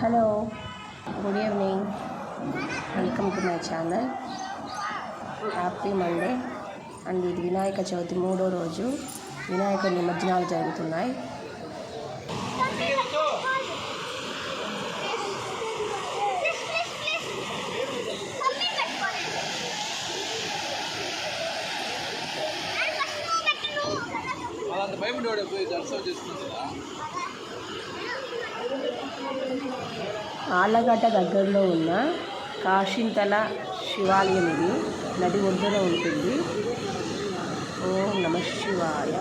Hello, good evening. Welcome to my channel. Happy Monday. And ఇది వినాయక చవితి 3వ రోజు. వినాయక నిమజ్జనాలు జరుగుతున్నాయి. ఆళ్ళగడ్డ దగ్గరలో ఉన్న కాశింతల శివాలయం ఇది. నది ఒడ్డున ఉంటుంది. ఓం నమః శివాయ.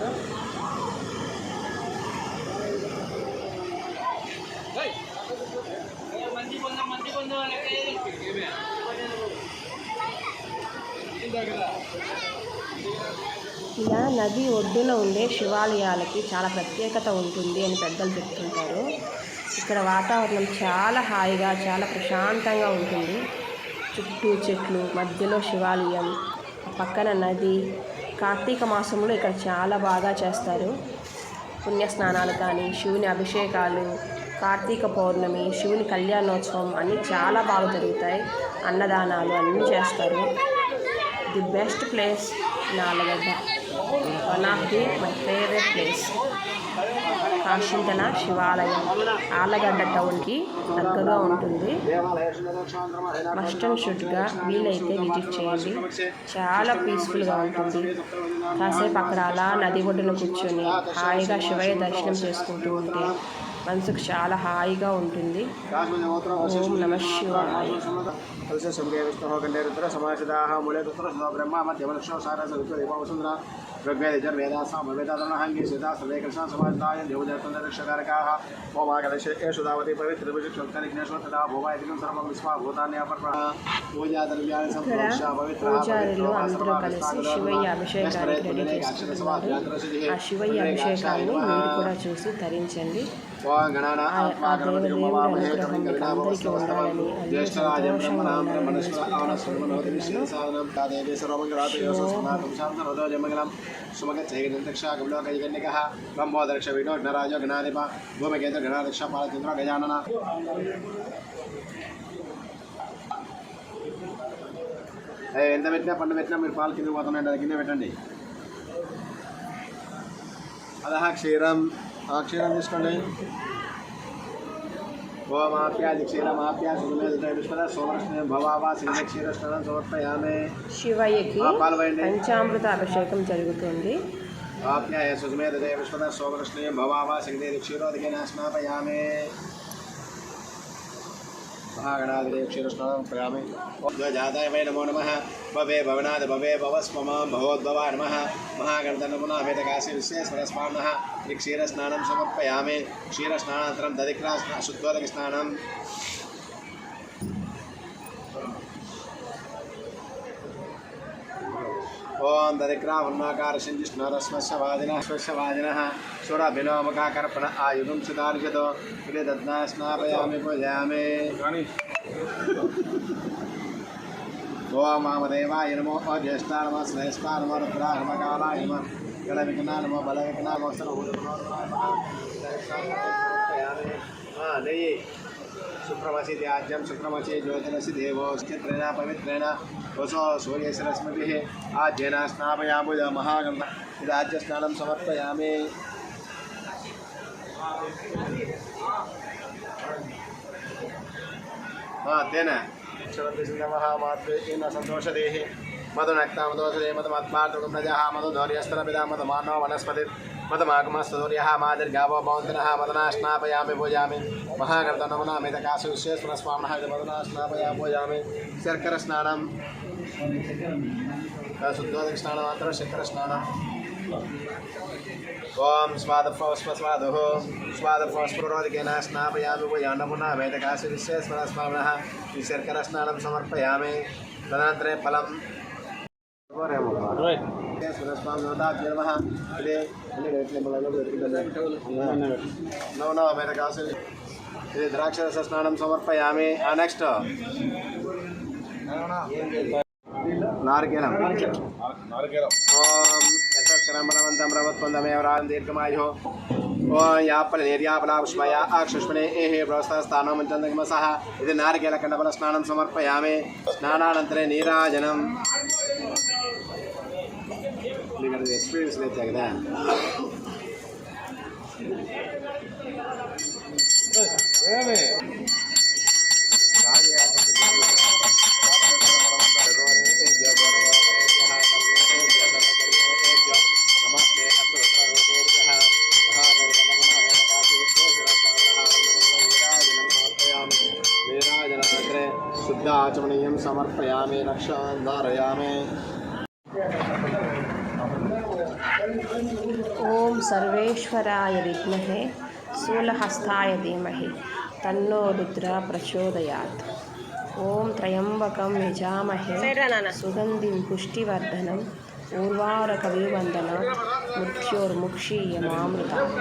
ఇలా నది ఒడ్డున ఉండే శివాలయాలకి చాలా ప్రత్యేకత ఉంటుంది అని పెద్దలు చెప్తుంటారు. ఇక్కడ వాతావరణం చాలా హాయిగా, చాలా ప్రశాంతంగా ఉంటుంది. చుట్టూ చెట్లు, మధ్యలో శివాలయం, పక్కన నది. కార్తీక మాసంలో ఇక్కడ చాలా బాగా చేస్తారు. పుణ్యస్నానాలు కానీ, శివుని అభిషేకాలు, కార్తీక పౌర్ణమి, శివుని కళ్యాణోత్సవం అన్నీ చాలా బాగా జరుగుతాయి. అన్నదానాలు అన్నీ చేస్తారు. The best place Allagadda. One of the my favourite place Kasinthala శివాలయం. ఆళ్ళగడ్డ టౌన్కి దగ్గరగా ఉంటుంది. మస్ట్ అండ్ షుడ్గా వీలైతే విజిట్ చేయండి. చాలా పీస్ఫుల్గా ఉంటుంది. కాసేపు అక్కడ అలా నది ఒడ్డున కూర్చొని హాయిగా శివయ్య దర్శనం చేసుకుంటూ ఉంటే మనసుకు చాలా హాయిగా ఉంటుంది. ఓం నమః శివాయ. పూజారులు అందరూ కలిసి శివయ్య అభిషేకానికి రెడీ చేసుకుంటున్నారు. ఆ శివయ్య అభిషేకాన్ని మీరు కూడా చూసి ధరించండి. ఆ దేవుడు అనుగ్రహం మీకు అందరికీ ఉండాలని, ఎంత పెట్టినా పండు పెట్టినా మీరు పాలు కింద పోతున్నాయండి, అది కింద పెట్టండి. అదహ క్షీరం, ఆ క్షీరం తీసుకోండి. ఓం ఆప్యాది క్షీరమాప్యా సుమేధ సోమకృష్ణ భవావా సింగ క్షీరస్నానం సమర్పయామే. శివయ్యకి పంచామృత అభిషేకం జరుగుతుంది. ఆప్యాయ సుమేధ విశ్వద సోమకృష్ణ భవావా సింగ క్షీరోదకేన స్నాపయామే. महागणाधिदेव क्षीरस्नानं प्रयामि. ध्वजाताय वै नमो नमः. भवे भवनाद भवे भवस्ममां भवोद्भवा नमः. महागणतनमुना वेदकाशी विश्वेश्वरस्वामिनः क्षीरस्नानं समर्पयामि. क्षीरस्नानानन्तरं दधिक्रा शुद्धोदकस्नानं. ओम दधिक्रा वन्नाकार सिंजिष्णरस्मस्यवादिनः सुरभिनोमकाकर्पण आयुधं सुदार्जतो दद्ना स्नापयामि पूजयामि. ओम वामदेवाय नमो ज्येष्ठा नमः श्रेष्ठा नमः रुद्रा नमः कालाय नमः गणविघ्ना नमः बलविघ्ना नमः सर्वभूतपयामि. सुप्रमसि त्याज्यं सुप्रमसि ज्योतिरसि देवो चित्रेण पवित्रेण वसो सूर्यशरस्मभिः आद्येन स्नापयामि. महागणराज्यस्नानं समर्पयामि. तेन क्षरन्तिसिंहमहामात्रेण सन्तोषदेः मधुनक्तामदोषदे मधुमत्पार्थकं प्रजः मधुधौर्यस्तरपिता मधुमानो वनस्पति मधुमागमस्तदूर्यः मादिर्गावो भवन्तनः मदना स्नापयामि पूजयामि. महागणतनमुनामितकाशु विश्वेश्वरस्वामिनः मदना स्नापयामि पूजयामि. शर्करस्नानं शुद्धोदकस्नानमात्रं शर्करस्नानं. ओम स्वादफस्वस्वादुः स्वादफस्पुरोदिकेन स्नापयामि पूजयामि. पुनः वेदकाशु विश्वेश्वरस्वामिनः शर्करस्नानं समर्पयामि. तदनन्तरे फलं द्राक्षरसस्नानं समर्पयामि. नेक्स्ट नारिकेलं. भास्करं बलवन्तं प्रभुत्वन्दमेव राजं दीर्घमायुः ओं यापलनिर्यापलापुष्मया अक्षुष्मणे एहे प्रवस्थास्थानं मञ्चन्दगमसः इति नारिकेलकण्डफलस्नानं समर्पयामि स्नानानन्तरे नीराजनम् एक्स्पीरियन्स् लेते कदा शुद्ध आचमनीयं समर्पयामि रक्षां धारयामि ओम सर्वेश्वराय विद्महे शूलहस्ताय धीमहि तन्नो रुद्र प्रचोदयात्। ओम त्र्यंबकं यजामहे सुगंधिं पुष्टिवर्धनम् उर्वारुकविबन्धनात् मृत्योर्मुक्षीयमामृतात्।